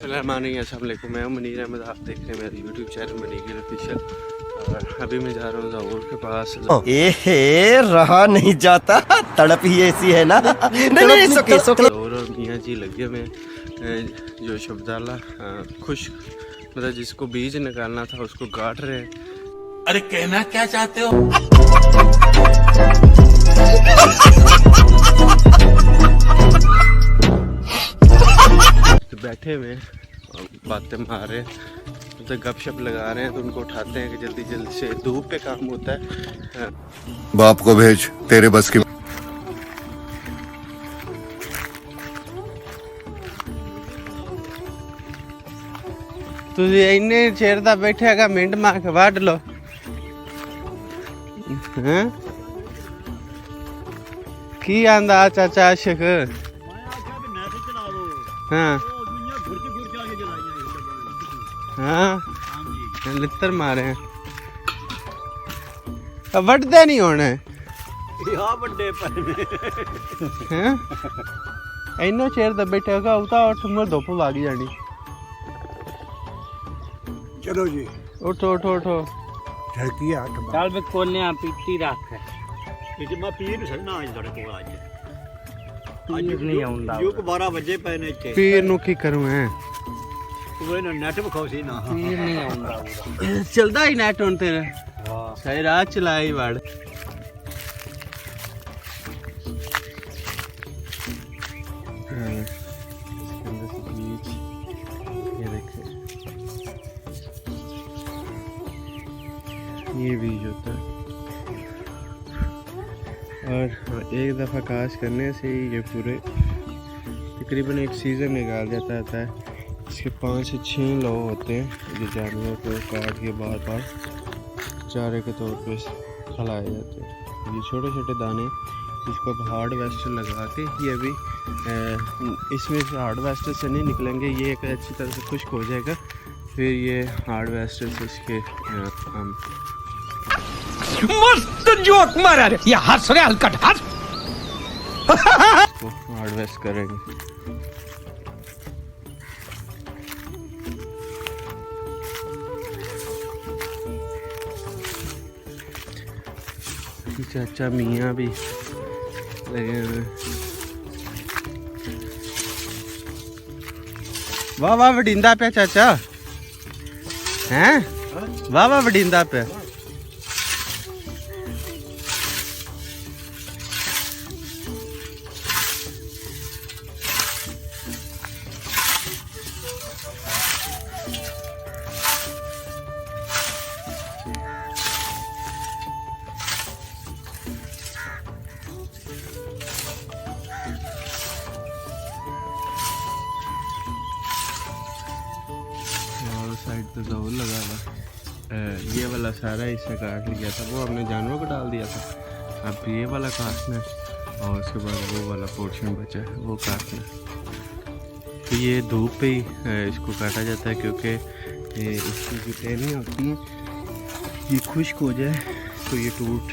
अस्सलामुअलैकुम, मैं मुनीर अहमद। आप देख रहे हैं मेरा यूट्यूब चैनल मनीर ऑफिशियल। और अभी मैं जा रहा हूँ ज़हूर के पास। रहा नहीं जाता, तड़प ही ऐसी है ना। ज़हूर और मियाँ जी लगे हुए जो शब्दाला खुश मतलब जिसको बीज निकालना था उसको काट रहे हैं। अरे कहना क्या चाहते हो? तो बैठे हुए बातें मार रहे हैं, तो गपशप लगा रहे हैं। तो उनको उठाते हैं कि जल्दी जल्दी से, धूप पे काम होता है। बाप को भेज, तेरे बस की। तुझे इन्ने चेर दा बैठेगा, मिंट मार के वाट लो। हैं की आंदा चाचा आशिक? हाँ हाँ लित्तर मारे हैं। वड्डे नहीं होने हैं। इन्नो चेर दा बैठेगा, उता उठ मुझे धुप लग जानी। चलो जी, उठो उठो उठो। ਚੱਲ ਵੀ ਕੋਲਿਆਂ ਪੀਤੀ ਰੱਖ ਇਹ ਮੈਂ ਪੀ ਨਹੀਂ ਸਕਦਾ ਅੱਜ ਤੁਹਾਡੇ ਕੋਲ ਪੀਰ ਨਹੀਂ ਆਉਂਦਾ ਜੋ 12 ਵਜੇ ਪਏ ਨੇ ਇੱਥੇ पीर नु की करूं है? ਉਹ ਇਹਨਾਂ ਨੈਟ ਵਿਖਾਓ ਸੀ ਨਾ ਪੀਰ ਨਹੀਂ ਆਉਂਦਾ चलदा ही नेट हुन तेरे। ਹਾਂ सही राह चलाई वड़। ये बीज होता है और एक दफ़ा काश करने से ही ये पूरे तकरीबन एक सीज़न निकाल जाता है। इसके 5 से 6 लौ होते हैं जो जानवर को काट के बार बार चारे के तौर पे खिलाए जाते हैं। ये छोटे छोटे दाने इसको अब हार्ड वेस्टर लगा के, ये अभी इसमें से हार्ड वेस्टर से नहीं निकलेंगे, ये एक अच्छी तरह से खुश्क हो जाएगा। फिर ये हार्ड वेस्टर से इसके हम मस्त जोक मारा रे, ये हंस रहे हलकट हंस। हार्वेस्ट करेंगे। चाचा मियाँ भी लगे हुए। वाह वाह वडिंदा पे चाचा हैं, वाह वाह वडिंदा पे। साइड पे ज़रूर लगा हुआ। ये वाला सारा हिस्सा काट लिया था, वो हमने जानवर को डाल दिया था। अब ये वाला काटना है और उसके बाद वो वाला पोर्शन बचा है वो काटना है। तो ये धूप पे ही इसको काटा जाता है क्योंकि इसकी जो टहनियाँ होती हैं ये खुश्क हो जाए तो ये खुद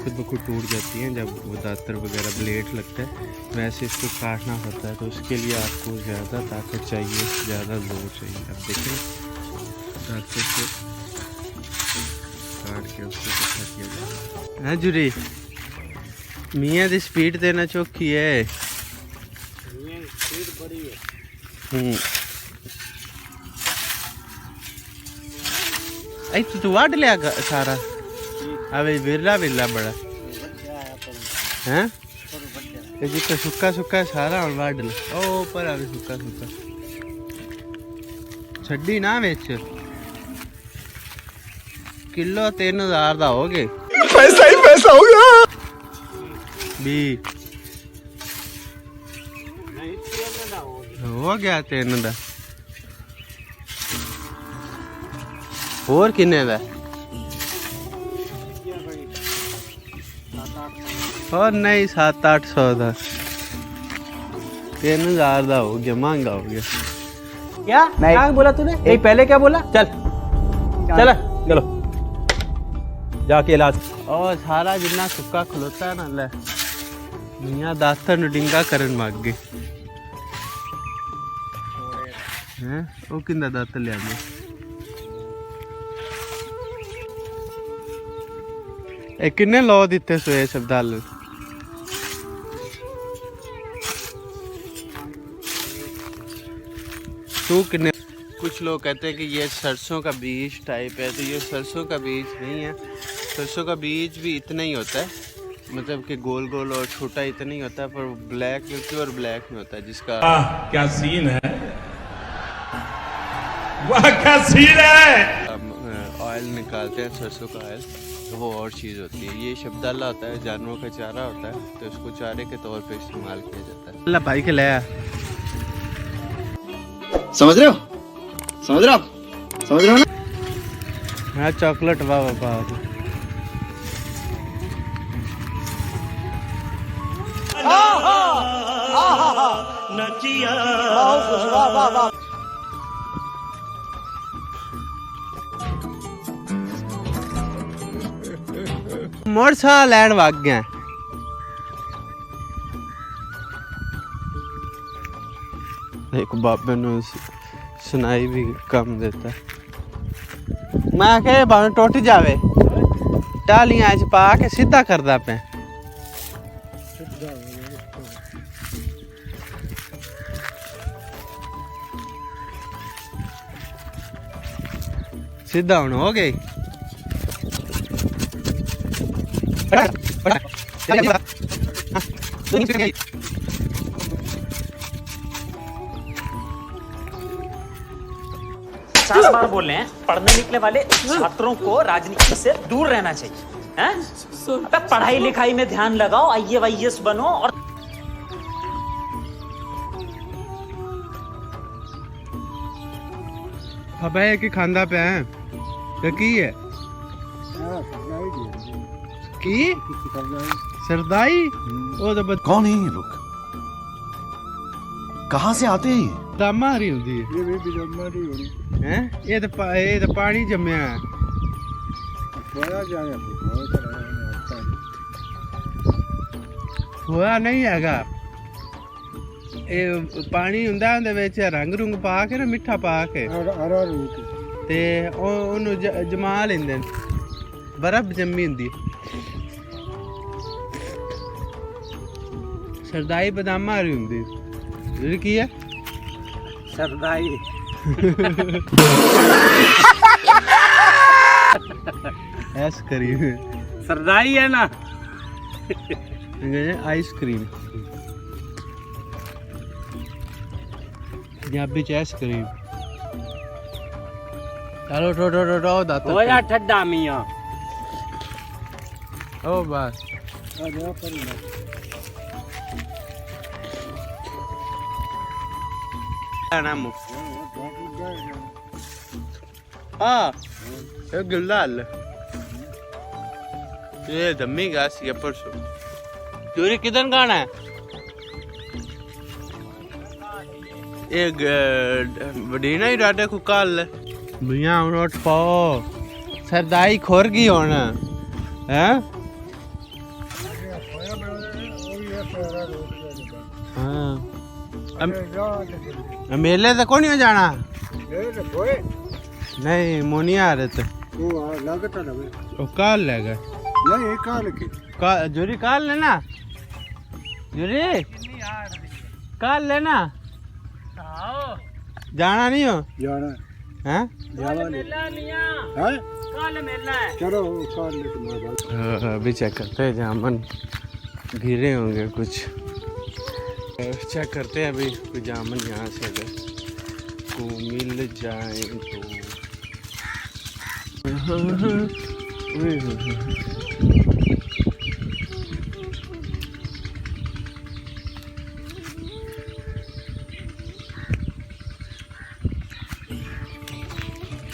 ब खुद टूट जाती हैं। जब वो दातर वगैरह ब्लेड लगता है वैसे इसको काटना होता है, तो उसके लिए आपको ज़्यादा ताकत चाहिए, ज़्यादा जोर चाहिए। अब देखें ताकत से काट के उसको इकट्ठा किया जाए। हाँ जुरी मियाँ दी स्पीड देना चौखी है। तू वाट लिया सारा? अबे विरला विरला बड़ा हैं, जितना सुक्का सुक्का सारा और वाट लो। ओ पर अबे सुक्का सुक्का छड्डी ना विच। किलो 3000 दा हो गए। पैसा ही पैसा होगा। भी हो गया 3 दा। और किन्ने दा? और नहीं 700-800 दा। 3000 दा हो गया, महंगा हो गया। क्या क्या बोला तूने? यही पहले क्या बोला? चल चल चलो जाके इलाज। और सारा जितना सुक्का खलोता है ना ले मियाँ दातर डिंगा करन मांग गए। हैं वो किंदा दात ले आने ए किन्ने लो दिते सोए शब्दाल तू किन्ने कुछ लोग कहते हैं कि ये सरसों का बीज टाइप है, तो ये सरसों का बीज नहीं है। सरसों का बीज भी इतना ही होता है, मतलब कि गोल गोल और छोटा इतना ही होता है, पर ब्लैक प्योर ब्लैक में होता है, जिसका क्या सीन है, वाह क्या सीन है। ऑयल निकालते हैं सरसों का ऑयल, तो वो और चीज़ होती है। ये शब्दाला होता है, जानवरों का चारा होता है, तो इसको चारे के तौर पे इस्तेमाल किया जाता है। अल्लाह भाई के लाया, समझ रहे हो, समझ रहे हो आप, समझ रहे हो ना। हाँ चॉकलेट वाह वाह मोरसा लैंड भाग गया। एक बाबे ने सुनाई भी कम देता है। मैं के भावे टूट जावे टालियां च पा के सीधा करदा पे। सीधा हुन हो गई। पचास बार बोल रहे हैं पढ़ने निकले वाले छात्रों को राजनीति से दूर रहना चाहिए हैं? अबे पढ़ाई लिखाई में ध्यान लगाओ, IAS बनो और अबे की खांदा पे है तो की है की सरदाई ओ तो कौन है ये लोग, कहाँ से आते हैं ये? दामा हरी होती है हैं? ये तो पानी जमया है। होया नहीं हैगा, ये पानी हुंदा उहदे विच रंग रुंग पा के ना, मिठा पा के ते ओनू जमा लेंदे ने, बर्फ जमी हुंदी। सरदाई बदामा हरी हुंदी जेह्ड़ी की है सरदाई आइसक्रीम सरदाई है ना, आइसक्रीम पंजाबी च आइसक्रीम। चलो टो दाता हो जा ठड्डा मियां। ओ बस ना मुफ्त हाँ ये गुलाल ये दम्मी घास ये परसों चोरी किधर गाना है ये बडीना ही डाटे को काल भैया उठ पाओ सरदाई खोर गई होना हैं हाँ मेले तो कौन हो जाना नहीं मोनिया आ रहे थे वो काल लेगा जोरी काल लेना जोरी काल लेना जाना नहीं हो जाना हैं चलो अभी चेक करते हैं जामन गिरे होंगे कुछ चेक करते हैं अभी कोई जामन यहाँ से अगर को मिल जाए तो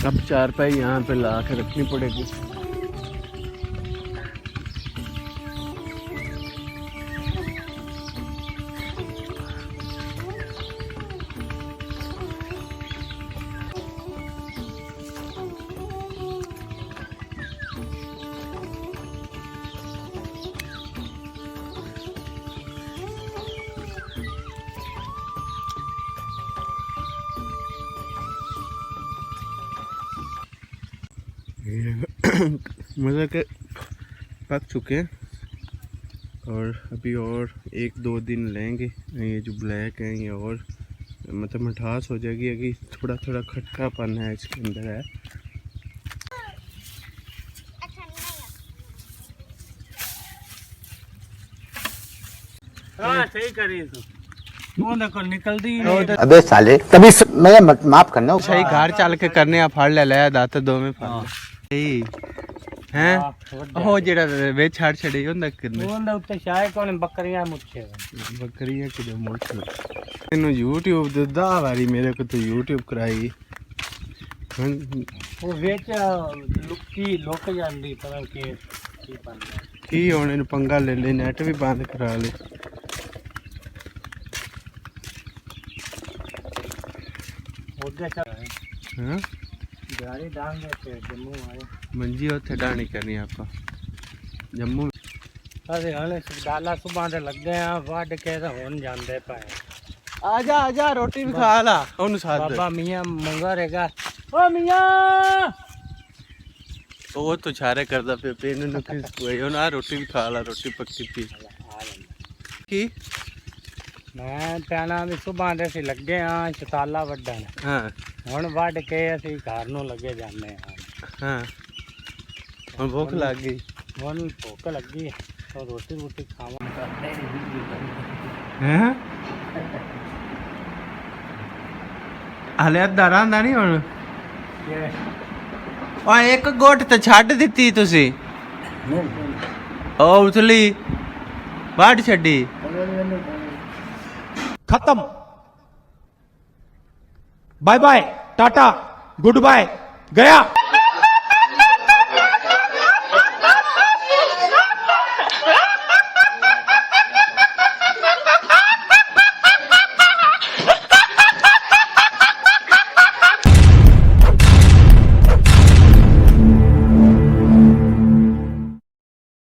अब चारपाई यहाँ पे ला के रखनी पड़ेगी। मतलब कि पक चुके हैं और अभी और 1-2 दिन लेंगे। ये जो ब्लैक है ये और मतलब मिठास हो जाएगी। अभी थोड़ा थोड़ा खटकापन है इसके अंदर है। हाँ सही करी तू वो देखो निकलती अबे साले तभी मैं माफ करना सही घर चल के करने आ फड़ ले लिया दात दो में फड़ सही हैं ਉਹ ਜਿਹੜਾ ਵਿੱਚ ਛੱਡ ਛੜੇ ਹੁੰਦਾ ਕਿੰਨੇ ਉਹਦੇ ਉੱਤੇ ਸ਼ਾਇਦ ਕੋਣ ਬੱਕਰੀਆਂ ਮੁੱਛੇ ਬੱਕਰੀਆਂ ਕਿਦੇ ਮੁੱਛ ਇਹਨੂੰ YouTube ਦੇ 10 ਵਾਰੀ ਮੇਰੇ ਕੋਲ ਤੇ YouTube ਕਰਾਈ ਉਹ ਵਿੱਚ ਲੁੱਕੀ ਲੁੱਕ ਜਾਂਦੀ ਪਤਾ ਕੀ ਬਣਦਾ ਕੀ ਹੁਣ ਇਹਨੂੰ ਪੰਗਾ ਲੈ ਲੈ ਨੈਟ ਵੀ ਬੰਦ ਕਰਾ ਲੈ ਉਹਦੇ ਚ ਹਾਂ ਗਾੜੀ ਡਾਂਗੇ ਤੇ ਜੰਮੂ ਆਏ ਮੰਜੀ ਉੱਥੇ ਡਾਣੀ ਕਰਨੀ ਆਪਾਂ ਜੰਮੂ ਅਰੇ ਹਲੇ ਡਾਲਾ ਸੁਬਾਹ ਦੇ ਲੱਗੇ ਆ ਵੱਢ ਕੇ ਤਾਂ ਹੁਣ ਜਾਂਦੇ ਪਏ ਆ ਜਾ ਰੋਟੀ ਵੀ ਖਾ ਲਾ ਉਹਨੂੰ ਸਾਥ ਬਾਬਾ ਮੀਆਂ ਮੰਗਾ ਰਹੇਗਾ ਓ ਮੀਆਂ ਉਹ ਤੋਂ ਛਾਰੇ ਕਰਦਾ ਪਿਆ ਪੇ ਇਹਨੂੰ ਕਿਸ ਕੋਈ ਉਹ ਨਾ ਰੋਟੀ ਵੀ ਖਾ ਲਾ ਰੋਟੀ ਪੱਕੀ ਪੀ ਕੀ ਮੈਂ ਪੈਣਾ ਵੀ ਸੁਬਾਹ ਦੇ ਅਸੀਂ ਲੱਗੇ ਆ ਚਤਾਲਾ ਵੱਢਣ ਹਾਂ ਹੁਣ ਵੱਢ ਕੇ ਅਸੀਂ ਘਰ ਨੂੰ ਲੱਗੇ ਜਾਂਦੇ ਆ ਹਾਂ ਹੁਣ ਭੁੱਖ ਲੱਗ ਗਈ ਹੁਣ ਭੁੱਖ ਲੱਗੀ ਤਾਂ ਰੋਟੀ ਰੋਟੀ ਖਾਵਾਂ ਹੈ ਹਲੇ ਅੱਧਾ ਰਾਂਦਾ ਨਹੀਂ ਹੁਣ ਆ ਇੱਕ ਗੋਟ ਤੇ ਛੱਡ ਦਿੱਤੀ ਤੁਸੀਂ ਉਹ ਉਤਲੀ ਬਾੜ ਛੱਡੀ खत्म bye bye tata goodbye गया।